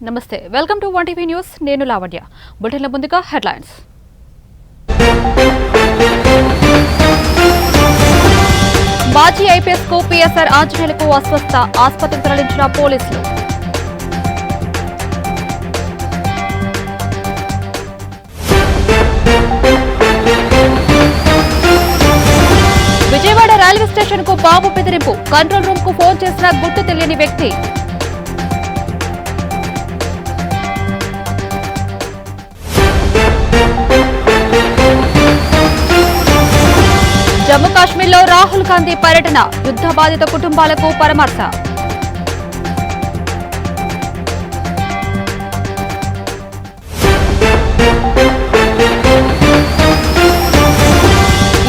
నమస్తే welcome to 1 TV news నేను లావణ్య బులెటిన్ల ముందుగా హెడ్లైన్స్ మాజీ ఐపీఎస్ కు పిఎస్ఆర్ ఆంజనేయులకు అస్వస్థ ఆసుపత్రికి తరలించిన పోలీసులు విజయవాడ రైల్వే స్టేషన్ కు బాంబు బెదిరింపు కంట్రోల్ రూమ్ కు ఫోన్ చేసిన గుర్తు తెలియని వ్యక్తి జమ్మూ కాశ్మీర్లో రాహుల్ గాంధీ పర్యటన యుద్ధ బాధిత కుటుంబాలకు పరామర్శ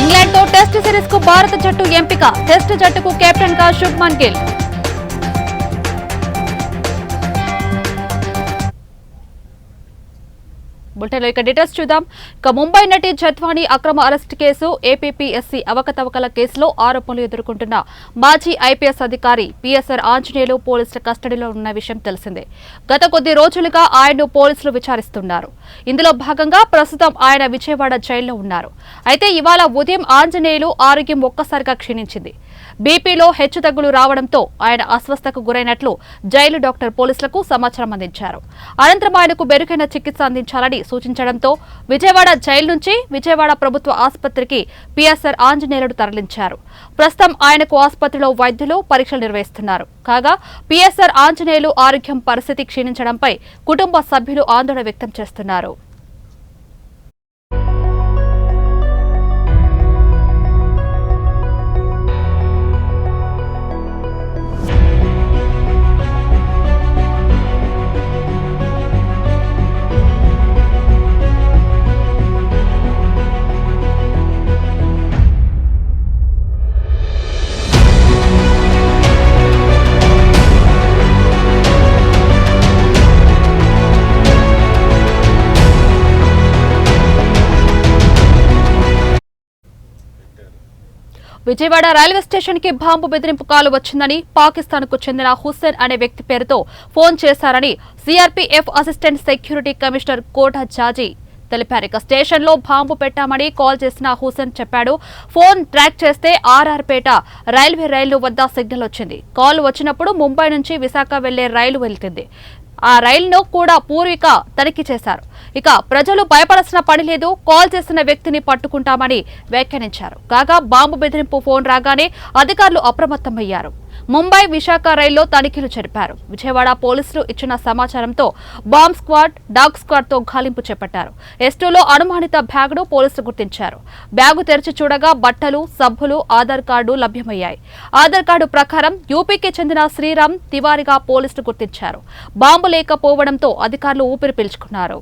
ఇంగ్లాండ్తో టెస్ట్ సిరీస్ కు భారత జట్టు ఎంపిక టెస్ట్ జట్టుకు కెప్టెన్ గా శుభ్మన్ గిల్ బులెటిన్లో ఇక డీటెయిల్స్ చూద్దాం. ఇక ముంబై నటి జత్వానీ అక్రమ అరెస్ట్ కేసు ఏపీపీఎస్సీ అవకతవకల కేసులో ఆరోపణలు ఎదుర్కొంటున్న మాజీ ఐపీఎస్ అధికారి పిఎస్ఆర్ ఆంజనేయులు పోలీసుల కస్టడీలో ఉన్న విషయం తెలిసిందే. గత కొద్ది రోజులుగా ఆయన్ను పోలీసులు విచారిస్తున్నారు. ఇందులో భాగంగా ప్రస్తుతం ఆయన విజయవాడ జైల్లో ఉన్నారు. అయితే ఇవాళ ఉదయం ఆంజనేయులు ఆరోగ్యం ఒక్కసారిగా క్షీణించింది. బీపీలో హెచ్చుతగ్గులు రావడంతో ఆయన అస్వస్థకు గురైనట్లు జైలు డాక్టర్ పోలీసులకు సమాచారం అందించారు. అనంతరం ఆయనకు మెరుగైన చికిత్స అందించాలని సూచించడంతో విజయవాడ జైలు నుంచి విజయవాడ ప్రభుత్వ ఆసుపత్రికి పిఎస్ఆర్ ఆంజనేయులు తరలించారు. ప్రస్తుతం ఆయనకు ఆసుపత్రిలో వైద్యులు పరీక్షలు నిర్వహిస్తున్నారు. కాగా పిఎస్ఆర్ ఆంజనేయులు ఆరోగ్యం పరిస్థితి క్షీణించడంపై కుటుంబ సభ్యులు ఆందోళన వ్యక్తం చేస్తున్నారు. విజయవాడ రైల్వే స్టేషన్ కి బాంబు బెదిరింపు కాల్ వచ్చిందని పాకిస్తాన్ కు చెందిన హుస్సేన్ అనే వ్యక్తి పేరుతో ఫోన్ చేశారని సిఆర్పీఎఫ్ అసిస్టెంట్ సెక్యూరిటీ కమిషనర్ కోట జాజీ తెలిపారు. ఇక స్టేషన్ లో బాంబు పెట్టామని కాల్ చేసిన హుస్సేన్ చెప్పాడు. ఫోన్ ట్రాక్ చేస్తే ఆర్ఆర్పేట రైల్వే రైలు వద్ద సిగ్నల్ వచ్చింది. కాల్ వచ్చినప్పుడు ముంబై నుంచి విశాఖ వెళ్లే రైలు వెళ్తుంది. ఆ రైలును కూడా పూర్విక తనిఖీ చేశారు. ఇక ప్రజలు భయపడాల్సిన పని లేదు, కాల్ చేసిన వ్యక్తిని పట్టుకుంటామని వ్యాఖ్యానించారు. కాగా బాంబు బెదిరింపు ఫోన్ రాగానే అధికారులు అప్రమత్తమయ్యారు. ముంబై విశాఖ రైల్లో తనిఖీలు జరిపారు. విజయవాడ పోలీసులు ఇచ్చిన సమాచారంతో బాంబ్ స్క్వాడ్, డాగ్ స్క్వాడ్ తో గాలింపు చేపట్టారు. ఎస్టూలో అనుమానిత బ్యాగును పోలీసులు గుర్తించారు. బ్యాగు తెరిచి చూడగా బట్టలు, సబ్బులు, ఆధార్ కార్డు లభ్యమయ్యాయి. ఆధార్ కార్డు ప్రకారం యూపీకి చెందిన శ్రీరామ్ తివారీగా పోలీసులు గుర్తించారు. బాంబు లేకపోవడంతో అధికారులు ఊపిరి పీల్చుకున్నారు.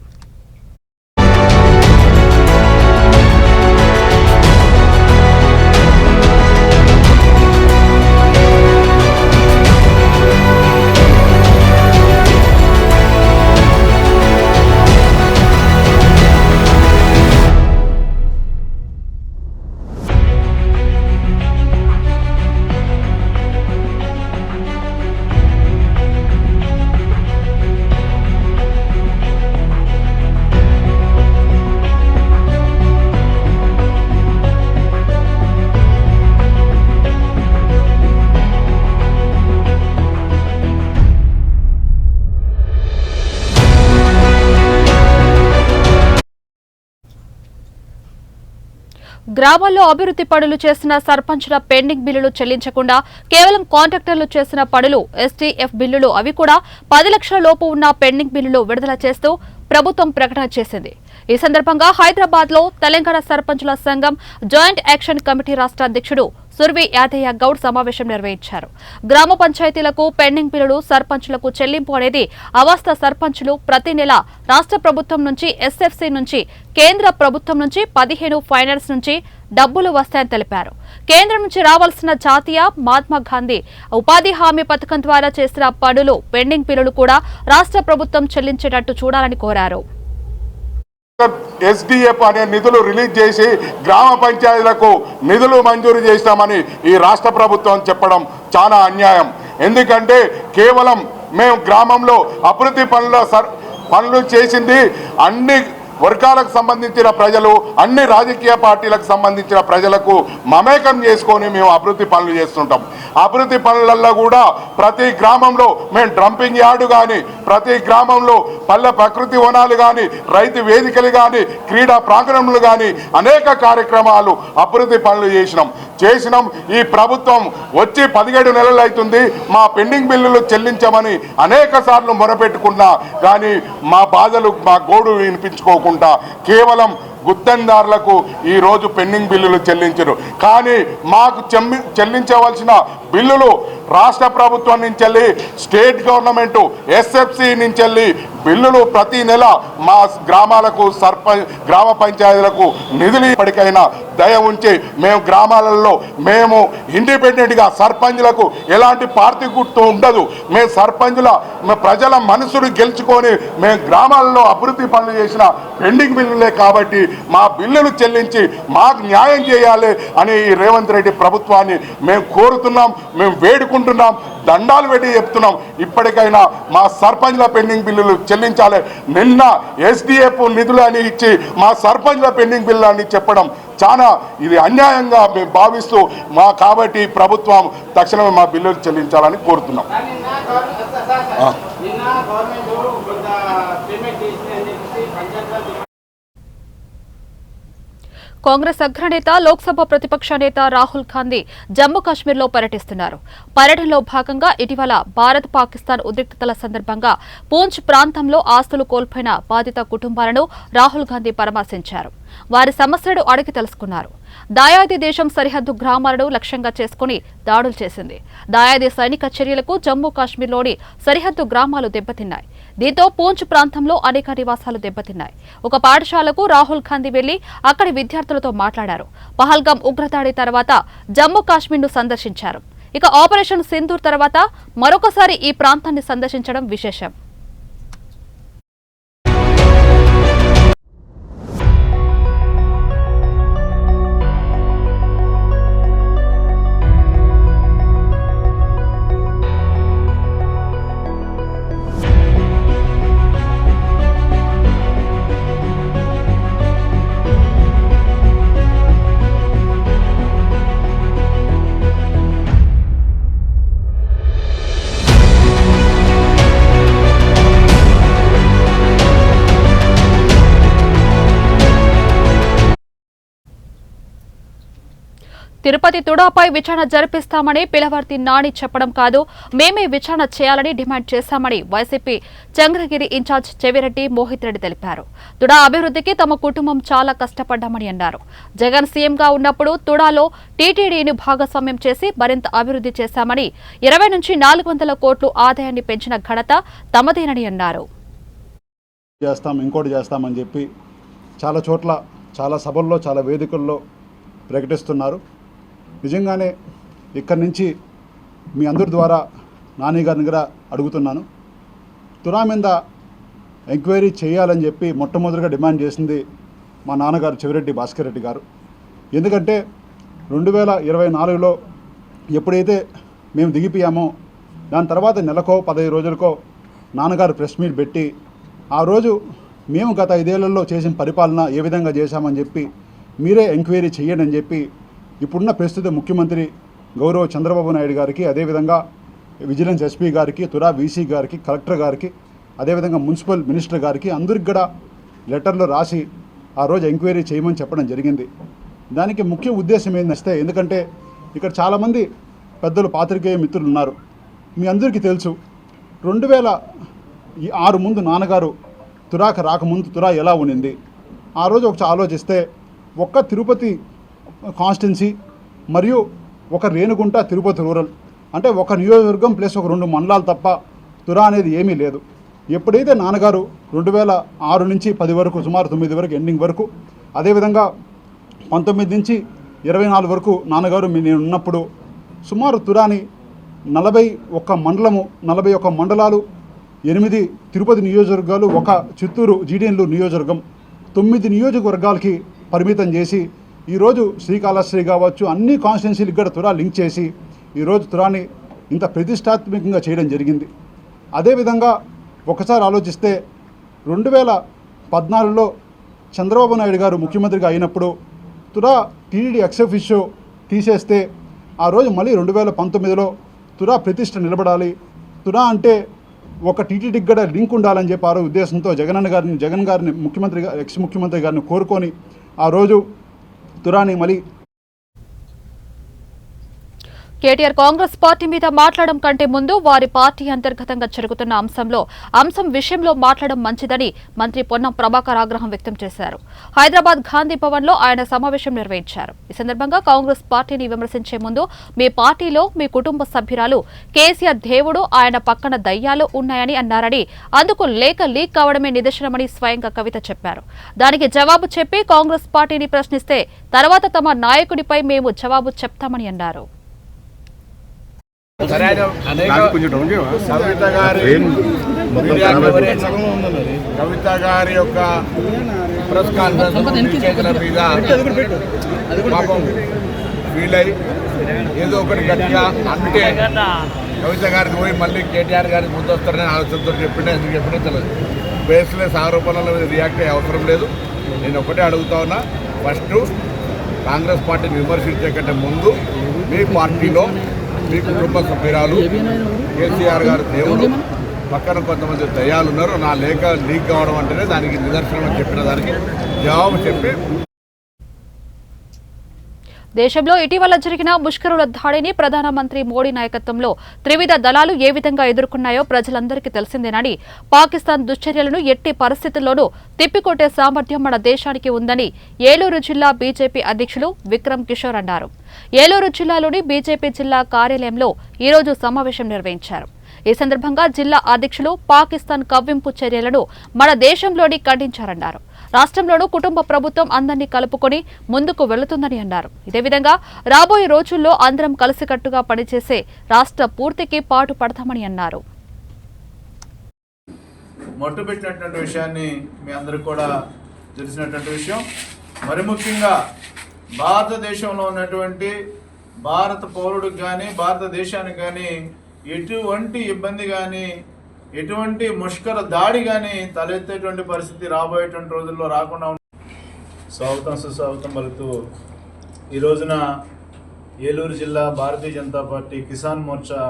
గ్రామాల్లో అభివృద్ధి పనులు చేసిన సర్పంచుల పెండింగ్ బిల్లులు చెల్లించకుండా కేవలం కాంట్రాక్టర్లు చేసిన పనులు ఎస్టీఎఫ్ బిల్లులు అవి కూడా 10 లక్షల లోపు ఉన్న పెండింగ్ బిల్లులు విడుదల చేస్తూ ప్రభుత్వం ప్రకటన చేసింది. ఈ సందర్భంగా హైదరాబాద్ లో తెలంగాణ సర్పంచుల సంఘం జాయింట్ యాక్షన్ కమిటీ రాష్ట్ర అధ్యక్షుడు సుర్వి యాదయ్య గౌడ్ సమావేశం నిర్వహించారు. గ్రామ పంచాయతీలకు పెండింగ్ బిల్లులు సర్పంచులకు చెల్లింపు అనేది అవాస్త సర్పంచులు ప్రతి నెల రాష్ట్ర ప్రభుత్వం నుంచి, ఎస్ఎఫ్సి నుంచి, కేంద్ర ప్రభుత్వం నుంచి 15 ఫైనాన్స్ నుంచి డబ్బులు వస్తాయని తెలిపారు. కేంద్రం నుంచి రావాల్సిన జాతీయ మహాత్మా గాంధీ ఉపాధి హామీ పథకం ద్వారా చేసిన పనులు పెండింగ్ బిల్లులు కూడా రాష్ట్ర ప్రభుత్వం చెల్లించేటట్టు చూడాలని కోరారు. ఎస్డిఎఫ్ అనే నిధులు రిలీజ్ చేసి గ్రామ పంచాయతీలకు నిధులు మంజూరు చేస్తామని ఈ రాష్ట్ర ప్రభుత్వం చెప్పడం చాలా అన్యాయం. ఎందుకంటే కేవలం మేము గ్రామంలో అభివృద్ధి పనులు చేసింది అన్ని వర్గాలకు సంబంధించిన ప్రజలు, అన్ని రాజకీయ పార్టీలకు సంబంధించిన ప్రజలకు మమేకం చేసుకొని మేము అభివృద్ధి పనులు చేస్తుంటాం. అభివృద్ధి పనులలో కూడా ప్రతి గ్రామంలో మేము డంపింగ్ యార్డు కానీ, ప్రతి గ్రామంలో పల్లె ప్రకృతి వనాలు కానీ, రైతు వేదికలు కానీ, క్రీడా ప్రాంగణములు కానీ అనేక కార్యక్రమాలు అభివృద్ధి పనులు చేసినాం. ఈ ప్రభుత్వం వచ్చి 17 నెలలు అవుతుంది. మా పెండింగ్ బిల్లులు చెల్లించమని అనేక సార్లు మొరపెట్టుకున్నా కానీ మా బాధలు, మా గోడు వినిపించుకోకుండా కేవలం గుత్తేదారులకు ఈరోజు పెండింగ్ బిల్లులు చెల్లించరు. కానీ మాకు చెల్లించవలసిన బిల్లులు రాష్ట్ర ప్రభుత్వం నుంచి వెళ్ళి, స్టేట్ గవర్నమెంట్ ఎస్ఎఫ్సి నుంచి వెళ్ళి బిల్లులు ప్రతి నెల మా గ్రామాలకు గ్రామ పంచాయతీలకు నిధులు ఇప్పటికైనా దయ ఉంచి మేము గ్రామాలలో మేము ఇండిపెండెంట్గా సర్పంచ్లకు ఎలాంటి పార్టీ గుర్తు ఉండదు. మేము సర్పంచుల ప్రజల మనసును గెలుచుకొని మేము గ్రామాలలో అభివృద్ధి పనులు చేసిన పెండింగ్ బిల్లులే కాబట్టి మా బిల్లులు చెల్లించి మాకు న్యాయం చేయాలి అని ఈ రేవంత్ రెడ్డి ప్రభుత్వాన్ని మేము కోరుతున్నాం, మేము వేడుకుంటున్నాం, దండాలు పెట్టి చెప్తున్నాం. ఇప్పటికైనా మా సర్పంచ్ల పెండింగ్ బిల్లులు చెల్లించాలి. నిన్న ఎస్డిఎఫ్ నిధులు అని ఇచ్చి మా సర్పంచ్ల పెండింగ్ బిల్లు అని చెప్పడం చాలా ఇది అన్యాయంగా మేము భావిస్తూ కాబట్టి ప్రభుత్వం తక్షణమే మా బిల్లులు చెల్లించాలని కోరుతున్నాం. కాంగ్రెస్ అగ్రనేత, లోక్సభ ప్రతిపక్ష నేత రాహుల్ గాంధీ జమ్మూ కాశ్మీర్లో పర్యటిస్తున్నారు. పర్యటనలో భాగంగా ఇటీవల భారత్ పాకిస్తాన్ ఉద్రిక్తతల సందర్భంగా పూంచ్ ప్రాంతంలో ఆస్తులు కోల్పోయిన బాధిత కుటుంబాలను రాహుల్ గాంధీ పరామర్శించారు. వారి సమస్యలను అడిగి తెలుసుకున్నారు. దాయాది దేశం సరిహద్దు గ్రామాలను లక్ష్యంగా చేసుకుని దాడులు చేసింది. దాయాది సైనిక చర్యలకు జమ్మూ కాశ్మీర్లోని సరిహద్దు గ్రామాలు దెబ్బతిన్నాయి. దీంతో పూంచ్ ప్రాంతంలో అనేక నివాసాలు దెబ్బతిన్నాయి. ఒక పాఠశాలకు రాహుల్ గాంధీ వెళ్లి అక్కడి విద్యార్థులతో మాట్లాడారు. పహల్గాం ఉగ్రదాడి తర్వాత జమ్మూ కాశ్మీర్ను సందర్శించారు. ఇక ఆపరేషన్ సింధూర్ తర్వాత మరొకసారి ఈ ప్రాంతాన్ని సందర్శించడం విశేషం. తిరుపతి తుడాపై విచారణ జరిపిస్తామని పిలవర్తి నాని చెప్పడం కాదు, మేమే విచారణ చేయాలని డిమాండ్ చేశామని వైసీపీ చంద్రగిరి ఇన్ఛార్జ్ చెవిరెడ్డి మోహిత్ రెడ్డి తెలిపారు. తుడా అభివృద్ధికి తమ కుటుంబం చాలా కష్టపడ్డామని అన్నారు. జగన్ సీఎంగా ఉన్నప్పుడు తుడాలో టీటీడీని భాగస్వామ్యం చేసి మరింత అభివృద్ధి చేశామని, 20 నుంచి 400 కోట్లు ఆదాయాన్ని పెంచిన ఘనత తమదేనని అన్నారు. ఇంకోటి చేస్తామని చెప్పి చాలా చోట్ల, చాలా సభల్లో, చాలా వేదికల్లో ప్రకటిస్తున్నారు. నిజంగానే ఇక్కడి నుంచి మీ అందరి ద్వారా నాని గారిని కూడా అడుగుతున్నాను. తురా మీద ఎంక్వైరీ చేయాలని చెప్పి మొట్టమొదటిగా డిమాండ్ చేసింది మా నాన్నగారు చెవిరెడ్డి భాస్కర్ రెడ్డి గారు. ఎందుకంటే 2024లో ఎప్పుడైతే మేము దిగిపోయామో దాని తర్వాత నెలకో 15 రోజులకో నాన్నగారు ప్రెస్ మీట్ పెట్టి ఆ రోజు మేము గత 5 ఏళ్లలో చేసిన పరిపాలన ఏ విధంగా చేశామని చెప్పి మీరే ఎంక్వైరీ చేయండి అని చెప్పి ఇప్పుడున్న ప్రస్తుత ముఖ్యమంత్రి గౌరవ చంద్రబాబు నాయుడు గారికి, అదేవిధంగా విజిలెన్స్ ఎస్పీ గారికి, తురా వీసీ గారికి, కలెక్టర్ గారికి, అదేవిధంగా మున్సిపల్ మినిస్టర్ గారికి అందరికి కూడా లెటర్లు రాసి ఆ రోజు ఎంక్వైరీ చేయమని చెప్పడం జరిగింది. దానికి ముఖ్య ఉద్దేశం ఏంటంటే, ఎందుకంటే ఇక్కడ చాలామంది పెద్దలు పాత్రికేయ మిత్రులు ఉన్నారు. మీ అందరికీ తెలుసు 2006 ముందు నాన్నగారు తురాకు రాకముందు తురా ఎలా ఉండింది. ఆ రోజు ఒక ఆలోచిస్తే ఒక్క తిరుపతి కాన్స్టిట్యున్సీ మరియు ఒక రేణుగుంట తిరుపతి రూరల్ అంటే ఒక నియోజకవర్గం ప్లస్ ఒక 2 మండలాలు తప్ప తురా అనేది ఏమీ లేదు. ఎప్పుడైతే నాన్నగారు 2006 నుంచి 10 వరకు, సుమారు 9 వరకు ఎండింగ్ వరకు, అదేవిధంగా 19 నుంచి 24 వరకు నాన్నగారు నేను ఉన్నప్పుడు సుమారు తురాని 41 మండలము, 41 మండలాలు, 8 తిరుపతి నియోజకవర్గాలు, ఒక చిత్తూరు జీడీఎన్లు నియోజకవర్గం, 9 నియోజకవర్గాలకి పరిమితం చేసి ఈరోజు శ్రీకాళహస్తి కావచ్చు అన్ని కాన్స్టిట్యున్సీలకు కూడా తురా లింక్ చేసి ఈరోజు తురాని ఇంత ప్రతిష్టాత్మకంగా చేయడం జరిగింది. అదేవిధంగా ఒకసారి ఆలోచిస్తే 2014లో చంద్రబాబు నాయుడు గారు ముఖ్యమంత్రిగా అయినప్పుడు తురా టీడీడీ ఎక్స్-అఫిషియో తీసేస్తే ఆ రోజు మళ్ళీ 2019లో తురా ప్రతిష్ట నిలబడాలి, తురా అంటే ఒక టీటీడీకి కూడా లింక్ ఉండాలని చెప్పి ఆ రోజు ఉద్దేశంతో జగన్ గారిని ముఖ్యమంత్రిగా ఎక్స్ ముఖ్యమంత్రి గారిని కోరుకొని ఆ రోజు తురాని మళ్ళీ కేటీఆర్ కాంగ్రెస్ పార్టీ మీద మాట్లాడడం కంటే ముందు వారి పార్టీ అంతర్గతంగా జరుగుతున్న అంశం విషయంలో మాట్లాడడం మంచిదని మంత్రి పొన్నం ప్రభాకర్ ఆగ్రహం వ్యక్తం చేశారు. హైదరాబాద్ గాంధీ భవన్ లో ఆయన సమావేశం నిర్వహించారు. ఈ సందర్భంగా కాంగ్రెస్ పార్టీని విమర్శించే ముందు మీ పార్టీలో మీ కుటుంబ సభ్యురాలు కేసీఆర్ దేవుడు, ఆయన పక్కన దయ్యాలు ఉన్నాయని అన్నారని, అందుకు లేఖ లీక్ కావడమే నిదర్శనమని స్వయంగా కవిత చెప్పారు. దానికి జవాబు చెప్పి కాంగ్రెస్ పార్టీని ప్రశ్నిస్తే తర్వాత తమ నాయకుడిపై మేము జవాబు చెప్తామని అన్నారు. కవిత గారి యొక్క ప్రెస్ కాన్ఫరెన్స్ మీద పాపం ఫీల్ అయ్యి ఏదో ఒకటి గట్టిగా అంటే కవిత గారికి పోయి మళ్ళీ కేటీఆర్ గారికి ముందు వస్తారని ఆలోచనతో ఎందుకు చెప్పినా తెలియదు. బేస్లెస్ ఆరోపణల మీద రియాక్ట్ అయ్యే అవసరం లేదు. నేను ఒకటే అడుగుతా ఉన్నా, ఫస్ట్ కాంగ్రెస్ పార్టీని విమర్శించే కంటే ముందు మీ పార్టీలో మీ కుటుంబ సభ్యురాలు కేసీఆర్ గారు దేవుడు, పక్కన కొంతమంది దయ్యాలు ఉన్నారు, నా లేఖ లీక్ కావడం అంటేనే దానికి నిదర్శనం అని చెప్పిన దానికి జవాబు చెప్పి. దేశంలో ఇటీవల జరిగిన ముష్కరుల దాడిని ప్రధానమంత్రి మోడీ నాయకత్వంలో త్రివిధ దళాలు ఏ విధంగా ఎదుర్కొన్నాయో ప్రజలందరికీ తెలిసిందేనని, పాకిస్తాన్ దుశ్చర్యలను ఎట్టి పరిస్థితుల్లోనూ తిప్పికొట్టే సామర్థ్యం మన దేశానికి ఉందని ఏలూరు జిల్లా బీజేపీ అధ్యక్షులు విక్రమ్ కిషోర్ అన్నారు. ఏలూరు జిల్లాలోని బీజేపీ జిల్లా కార్యాలయంలో ఈరోజు సమావేశం నిర్వహించారు. ఈ సందర్భంగా జిల్లా అధ్యక్షులు పాకిస్తాన్ కవ్వింపు చర్యలను మన దేశంలోని ఖండించారన్నారు. రాష్ట్రంలోనూ కుటుంబ ప్రభుత్వం అందరినీ కలుపుకొని ముందుకు వెళుతుందని అన్నారు. ఇదే విధంగా రాబోయే రోజుల్లో అందరం కలిసికట్టుగా పనిచేసే రాష్ట్ర పూర్తికి పాటు పడతామని అన్నారు. మొట్టుపెట్టినటువంటి విషయాన్ని మీ అందరికీ కూడా తెలిసినటువంటి విషయం. మరి ముఖ్యంగా భారతదేశంలో ఉన్నటువంటి భారత పౌరుడికి కానీ భారతదేశానికి కానీ ఎటువంటి ఇబ్బంది కానీ ఎటువంటి ముష్కర దాడి కానీ తలెత్తేటువంటి పరిస్థితి రాబోయేటువంటి రోజుల్లో రాకుండా స్వాగతం సుస్వాగతం పలుకుతూ ఈ రోజున ఏలూరు జిల్లా భారతీయ జనతా పార్టీ కిసాన్ మోర్చా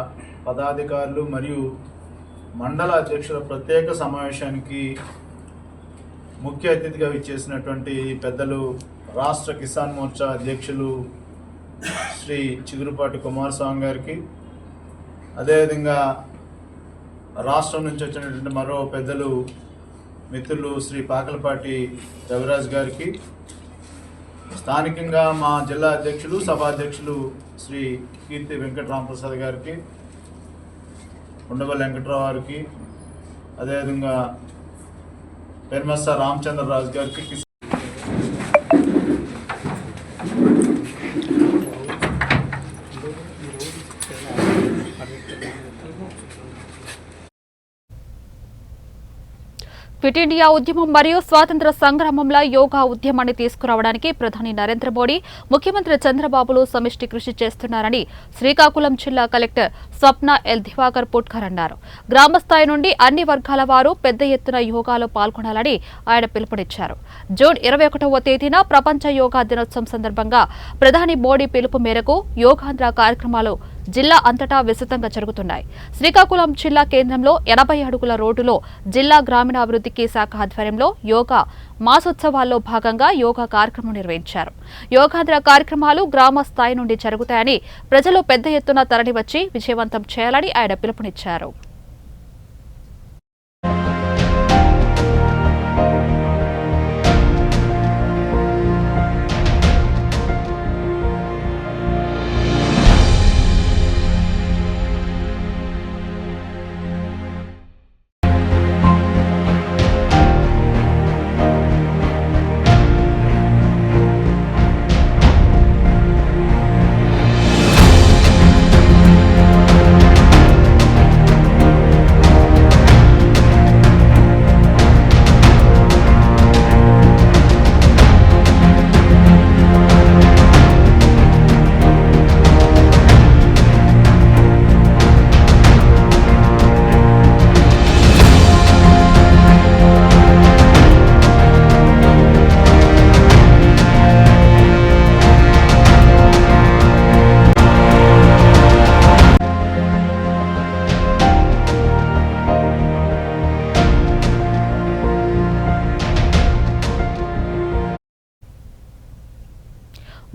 పదాధికారులు మరియు మండల అధ్యక్షుల ప్రత్యేక సమావేశానికి ముఖ్య అతిథిగా విచ్చేసినటువంటి పెద్దలు రాష్ట్ర కిసాన్ మోర్చా అధ్యక్షులు శ్రీ చిగురుపాటి కుమారస్వామి గారికి, అదేవిధంగా రాష్ట్రం నుంచి వచ్చినటువంటి మరో పెద్దలు మిత్రులు శ్రీ పాకలపాటి రవిరాజ్ గారికి, స్థానికంగా మా జిల్లా అధ్యక్షులు సభాధ్యక్షులు శ్రీ కీర్తి వెంకటరామప్రసాద్ గారికి, ఉండవల్లి వెంకట్రావు గారికి, అదేవిధంగా పెర్మస్స రామచంద్రరాజు గారికి, ఫిట్ ఇండియా ఉద్యమం మరియు స్వాతంత్ర సంగ్రామంలో యోగా ఉద్యమాన్ని తీసుకురావడానికి ప్రధాని నరేంద్ర మోడీ, ముఖ్యమంత్రి చంద్రబాబులు సమిష్టి కృషి చేస్తున్నారని శ్రీకాకుళం జిల్లా కలెక్టర్ స్వప్న ఎల్ దివాకర్ పుట్కర్ అన్నారు. గ్రామస్థాయి నుండి అన్ని వర్గాల వారు పెద్ద ఎత్తున యోగాలో పాల్గొనాలని ఆయన పిలుపునిచ్చారు. జూన్ 21వ తేదీన ప్రపంచ యోగా దినోత్సవం సందర్భంగా ప్రధాని మోడీ పిలుపు మేరకు యోగాంధ్ర కార్యక్రమాలు జిల్లా అంతటా విస్తృతంగా జరుగుతున్నాయి. శ్రీకాకుళం జిల్లా కేంద్రంలో 80 అడుగుల రోడ్డులో జిల్లా గ్రామీణాభివృద్ధికి శాఖ ఆధ్వర్యంలో యోగా మాసోత్సవాల్లో భాగంగా యోగా కార్యక్రమం నిర్వహించారు. యోగాంధ్ర కార్యక్రమాలు గ్రామ స్థాయి నుండి జరుగుతాయని, ప్రజలు పెద్ద ఎత్తున తరలివచ్చి విజయవంతం చేయాలని ఆయన పిలుపునిచ్చారు.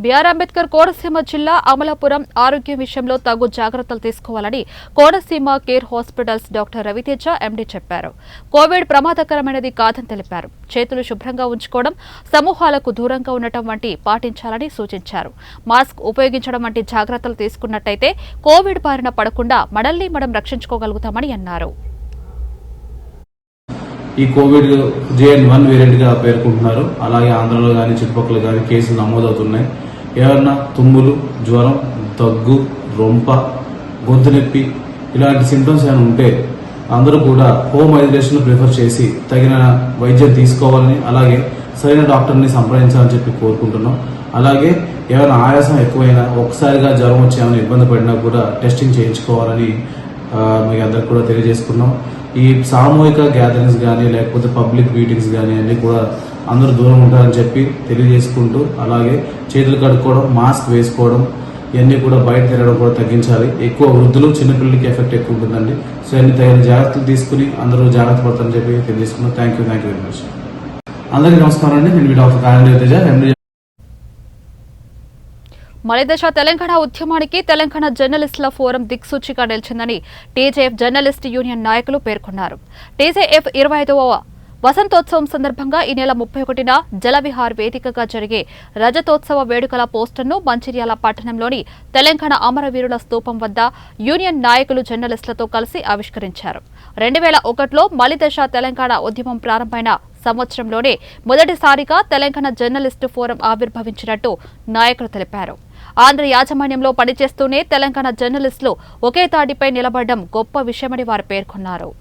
బిఆర్ అంబేద్కర్ కోనసీమ జిల్లా అమలాపురం ఆరోగ్యం విషయంలో తగు జాగ్రత్తలు తీసుకోవాలని Konaseema care hospitals doctor Raviteja MD చెప్పారు. కోవిడ్ ప్రమాదకరమైనది కాదని తెలిపారు. చేతులు శుభ్రంగా ఉంచుకోవడం, సమూహాలకు దూరంగా ఉండటం వంటి పాటించాలని సూచించారు. మాస్క్ ఉపయోగించడం వంటి జాగ్రత్తలు తీసుకున్నట్టయితే కోవిడ్ బారిన పడకుండా మనల్ని మనం రక్షించుకోగలుగుతామని అన్నారు. ఈ కోవిడ్ JN1 వేరియంట్గా పేర్కొంటున్నారు. అలాగే ఆంధ్రలో కానీ చుట్టుపక్కల కానీ కేసులు నమోదవుతున్నాయి. ఏమన్నా తుమ్ములు, జ్వరం, దగ్గు, రొంప, గొంతు నొప్పి ఇలాంటి సింటమ్స్ ఏమైనా ఉంటే అందరూ కూడా హోమ్ ఐసోలేషన్ ప్రిఫర్ చేసి తగిన వైద్యం తీసుకోవాలని, అలాగే సరైన డాక్టర్ని సంప్రదించాలని చెప్పి కోరుకుంటున్నాం. అలాగే ఏమైనా ఆయాసం ఎక్కువైనా, ఒకసారిగా జ్వరం వచ్చి ఏమైనా ఇబ్బంది పడినా కూడా టెస్టింగ్ చేయించుకోవాలని మీ అందరికి కూడా తెలియజేసుకున్నాం. ఈ సామూహిక గ్యాదరింగ్స్ కానీ లేకపోతే పబ్లిక్ మీటింగ్స్ కానీ అన్ని కూడా అందరూ దూరం ఉంటారని చెప్పి తెలియజేసుకుంటూ, అలాగే చేతులు కడుక్కోవడం, మాస్క్ వేసుకోవడం ఇవన్నీ కూడా బయట తిరగడం కూడా తగ్గించాలి. ఎక్కువ వృద్ధులు, చిన్నపిల్లలకి ఎఫెక్ట్ ఎక్కువ ఉంటుందండి. సో అన్ని తగిన జాగ్రత్తలు తీసుకుని అందరూ జాగ్రత్త పడతారని చెప్పి తెలియజేసుకున్నాం. Thank you very much. అందరికీ నమస్కారం అండి. నేను డాక్టర్ కారణ్యతేజ, ఎండి. మలిదశ తెలంగాణ ఉద్యమానికి తెలంగాణ జర్నలిస్టుల ఫోరం దిక్సూచిగా నిలిచిందని టీజేఎఫ్ జర్నలిస్ట్ యూనియన్ నాయకులు పేర్కొన్నారు. టీజేఎఫ్ 25వ వసంతోత్సవం సందర్భంగా ఈ నెల 31న జలవిహార్ వేదికగా జరిగే రజతోత్సవ వేడుకల పోస్టర్ను మంచిర్యాల పట్టణంలోని తెలంగాణ అమరవీరుల స్తూపం వద్ద యూనియన్ నాయకులు జర్నలిస్టులతో కలిసి ఆవిష్కరించారు. 2001లో మలిదశ తెలంగాణ ఉద్యమం ప్రారంభమైన సంవత్సరంలోనే మొదటిసారిగా తెలంగాణ జర్నలిస్టు ఫోరం ఆవిర్భవించినట్టు నాయకులు తెలిపారు. ఆంధ్ర యాజమాన్యంలో పనిచేస్తూనే తెలంగాణ జర్నలిస్టులు ఒకే తాటిపై నిలబడడం గొప్ప విషయమని వారు పేర్కొన్నారు.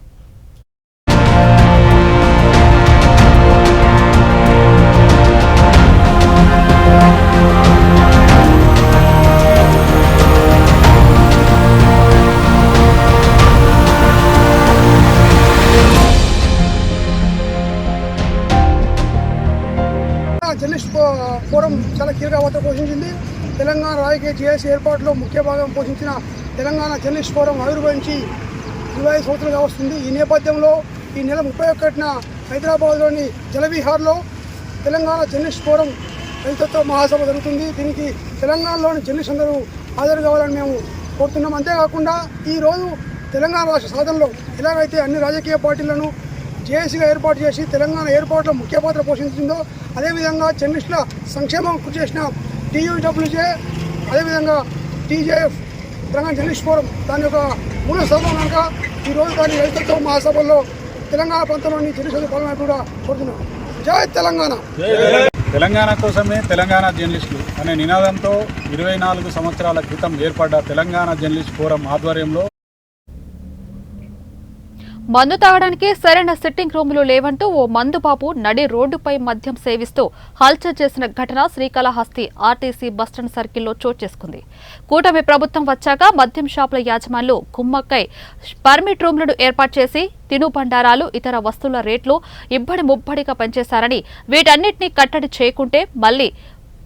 జర్నలిస్ట్ ఫోరం చాలా కీలక పాత్ర పోషించింది. తెలంగాణ రాజకీయ జేఏసీ ఏర్పాటులో ముఖ్య భాగం పోషించిన తెలంగాణ జర్నలిస్ట్ ఫోరం ఆవిర్భవించి 25 సంవత్సరాలుగా వస్తుంది. ఈ నేపథ్యంలో ఈ నెల 31న హైదరాబాద్లోని జలవిహార్లో తెలంగాణ జర్నలిస్ట్ ఫోరం రైతుత్వ మహాసభ జరుగుతుంది. దీనికి తెలంగాణలోని జర్నలిస్ట్ అందరూ హాజరు కావాలని మేము కోరుతున్నాం. అంతేకాకుండా ఈరోజు తెలంగాణ రాష్ట్ర సాధనలో ఎలాగైతే అన్ని రాజకీయ పార్టీలను జేఏసీగా ఏర్పాటు చేసి తెలంగాణ ఏర్పాటులో ముఖ్య పాత్ర పోషించిందో, అదేవిధంగా జర్నలిస్టుల సంక్షేమం కృషి చేసిన TUWJ, అదేవిధంగా TJF తెలంగాణ జర్నలిస్ట్ ఫోరం దాని యొక్క మూల సభ కనుక ఈరోజు దాని రైతుత్వ మహాసభల్లో తెలంగాణ ప్రాంతంలోని జర్నలిస్టులు పాల్గొనట్టు కూడా కోరుతున్నాం. జై తెలంగాణ. తెలంగాణ కోసమే తెలంగాణ జర్నలిస్టులు అనే నినాదంతో 24 సంవత్సరాల క్రితం ఏర్పడ్డ తెలంగాణ జర్నలిస్ట్ ఫోరం ఆధ్వర్యంలో మందు తాగడానికి సరైన సిట్టింగ్ రూములు లేవంటూ ఓ మందుబాబు నడి రోడ్డుపై మద్యం సేవిస్తూ హల్చల్ చేసిన ఘటన శ్రీకాళహస్తి ఆర్టీసీ బస్టాండ్ సర్కిల్లో చోటు చేసుకుంది. కూటమి ప్రభుత్వం వచ్చాక మద్యం షాపుల యాజమాన్లు కుమ్మక్కై పర్మిట్ రూమ్లను ఏర్పాటు చేసి తినుబండారాలు, ఇతర వస్తువుల రేట్లు ఇబ్బడి ముబ్బడిగా పెంచేశారని, వీటన్నిటినీ కట్టడి చేయకుంటే మళ్లీ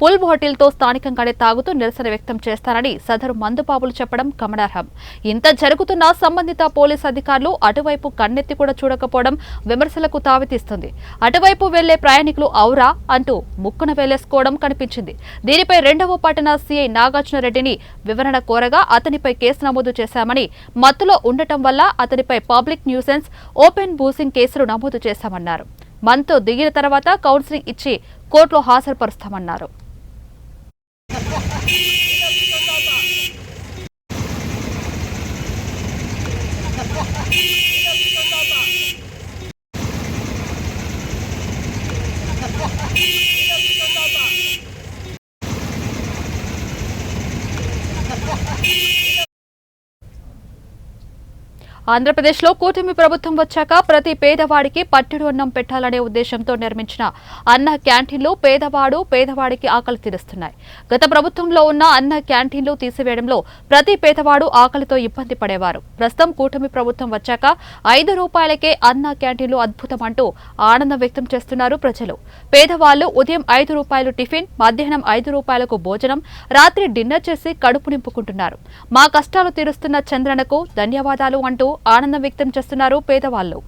పుల్ బాటిల్తో స్థానికంగానే తాగుతూ నిరసన వ్యక్తం చేస్తారని సదరు మందుబాబులు చెప్పడం గమనార్హం. ఇంత జరుగుతున్నా సంబంధిత పోలీసు అధికారులు అటువైపు కన్నెత్తి కూడా చూడకపోవడం విమర్శలకు తావితీస్తుంది. అటువైపు వెళ్లే ప్రయాణికులు ఔరా అంటూ ముక్కున వేలేసుకోవడం కనిపించింది. దీనిపై 2వ పట్టణ సీఐ నాగార్జునరెడ్డిని వివరణ కోరగా అతనిపై కేసు నమోదు చేశామని, మత్తులో ఉండటం వల్ల అతనిపై పబ్లిక్ న్యూసెన్స్, ఓపెన్ బూసింగ్ కేసులు నమోదు చేశామన్నారు. మనతో దిగిన తర్వాత కౌన్సిలింగ్ ఇచ్చి కోర్టులో హాజరుపరుస్తామన్నారు. ఆంధ్రప్రదేశ్లో కూటమి ప్రభుత్వం వచ్చాక ప్రతి పేదవాడికి పట్టెడు అన్నం పెట్టాలనే ఉద్దేశంతో నిర్మించిన అన్న క్యాంటీన్లు పేదవాడికి ఆకలి తీరుస్తున్నాయి. గత ప్రభుత్వంలో ఉన్న అన్న క్యాంటీన్లు తీసివేయడంలో ప్రతి పేదవాడు ఆకలితో ఇబ్బంది పడేవారు. ప్రస్తుతం కూటమి ప్రభుత్వం వచ్చాక 5 రూపాయలకే అన్న క్యాంటీన్లు అద్భుతం అంటూ ఆనందం వ్యక్తం చేస్తున్నారు ప్రజలు. పేదవాళ్లు ఉదయం 5 రూపాయలు టిఫిన్, మధ్యాహ్నం 5 రూపాయలకు భోజనం, రాత్రి డిన్నర్ చేసి కడుపు నింపుకుంటున్నారు. మా కష్టాలు తీరుస్తున్న చంద్రనకు ధన్యవాదాలు అంటూ ఆనందం వ్యక్తం చేస్తున్నారు పేదవాళ్లు.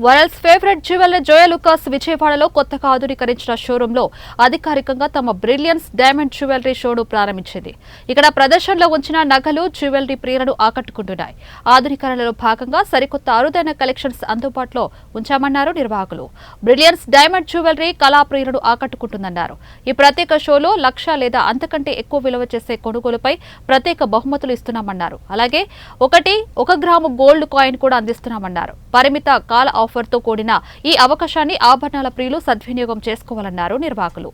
World's favourite jeweller Joyalukkas విజయవాడలో కొత్తగా ఆధునీకరించిన షోరూంలో అధికారికంగా తమ బ్రిలియన్స్ డైమండ్ జ్యువెలరీ షోను ప్రారంభించింది. ఇక్కడ ప్రదర్శనలో ఉంచిన నగలు జ్యువెలరీ ప్రియులను ఆకట్టుకుంటున్నాయి. ఆధునీకరణలో భాగంగా సరికొత్త అరుదైన కలెక్షన్స్ అందుబాటులో ఉంచామన్నారు నిర్వాహకులు. బ్రిలియన్స్ డైమండ్ జ్యువెలరీ కళా ప్రియులను ఆకట్టుకుంటుందన్నారు. ఈ ప్రత్యేక షోలో 1,00,000 లేదా అంతకంటే ఎక్కువ విలువ చేసే కొనుగోలుపై ప్రత్యేక బహుమతులు ఇస్తున్నామన్నారు. అలాగే 1 గ్రాము గోల్డ్ కాయిన్ కూడా అందిస్తున్నామన్నారు. పరిమిత కాల ఆఫర్తో కూడిన ఈ అవకాశాన్ని ఆభరణాల ప్రియులు సద్వినియోగం చేసుకోవాలన్నారు నిర్వాహకులు.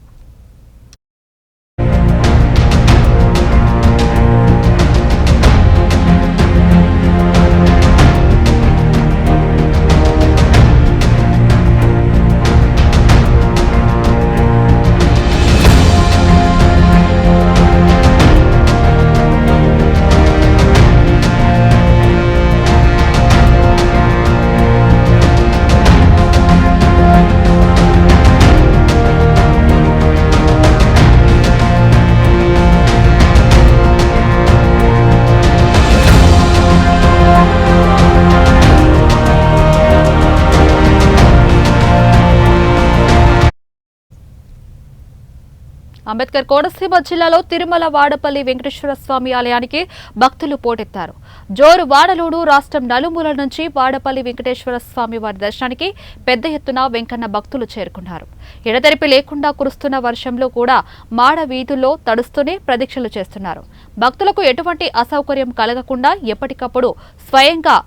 అంబేద్కర్ కోనసీమ జిల్లాలో తిరుమల వాడపల్లి వెంకటేశ్వర స్వామి ఆలయానికి భక్తులు పోటెత్తారు. జోరు వాడలోను రాష్ట్రం నలుమూలల నుంచి వాడపల్లి వెంకటేశ్వర స్వామి వారి దర్శనానికి పెద్ద ఎత్తున వెంకన్న భక్తులు చేరుకున్నారు. ఎడతెరిపి లేకుండా కురుస్తున్న వర్షంలో కూడా మాడ వీధుల్లో తడుస్తూనే ప్రదక్షిణలు చేస్తున్నారు. భక్తులకు ఎటువంటి అసౌకర్యం కలగకుండా ఎప్పటికప్పుడు స్వయంగా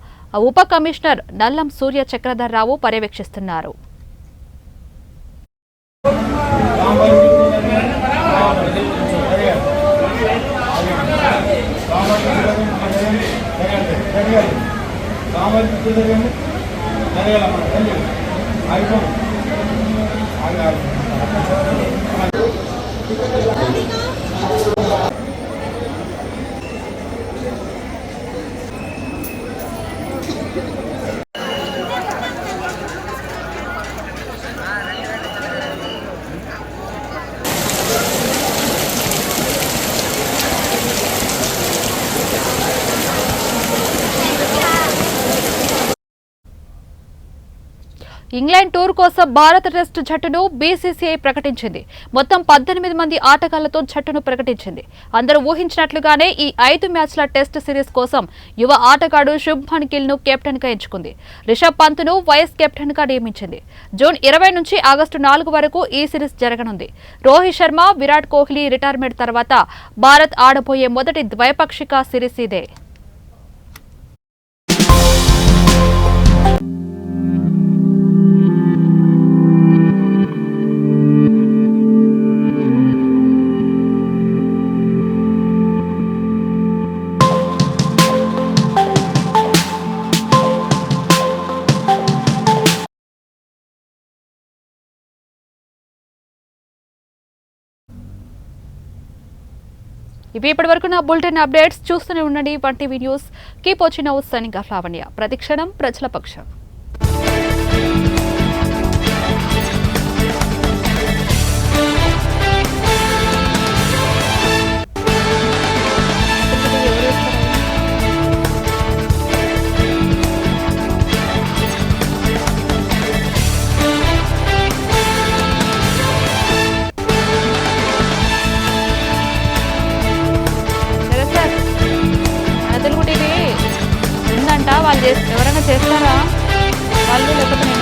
ఉప కమిషనర్ నల్లం సూర్య చక్రధర్రావు పర్యవేక్షిస్తున్నారు. ఇంగ్లాండ్ టూర్ కోసం భారత టెస్టు జట్టును బీసీసీఐ ప్రకటించింది. మొత్తం 18 మంది ఆటగాళ్లతో జట్టును ప్రకటించింది. అందరూ ఊహించినట్లుగానే ఈ 5 మ్యాచ్ల టెస్ట్ సిరీస్ కోసం యువ ఆటగాడు శుభ్మన్ గిల్ ను కెప్టెన్ గా ఎంచుకుంది. రిషబ్ పంత్ ను వైస్ కెప్టెన్ గా నియమించింది. జూన్ 20 నుంచి ఆగస్టు 4 వరకు ఈ సిరీస్ జరగనుంది. రోహిత్ శర్మ, విరాట్ కోహ్లీ రిటైర్మెంట్ తర్వాత భారత్ ఆడబోయే మొదటి ద్వైపాక్షిక సిరీస్ ఇదే. ఇవి ఇప్పటివరకు నా బులెటిన్ అప్డేట్స్. చూస్తూనే ఉండండి one TV news. Keep watching news. Signing off Lavanya. ప్రతిక్షణం ప్రజల పక్షం. వాళ్ళు ఎవరైనా చేస్తారా వాళ్ళు లేకపోతే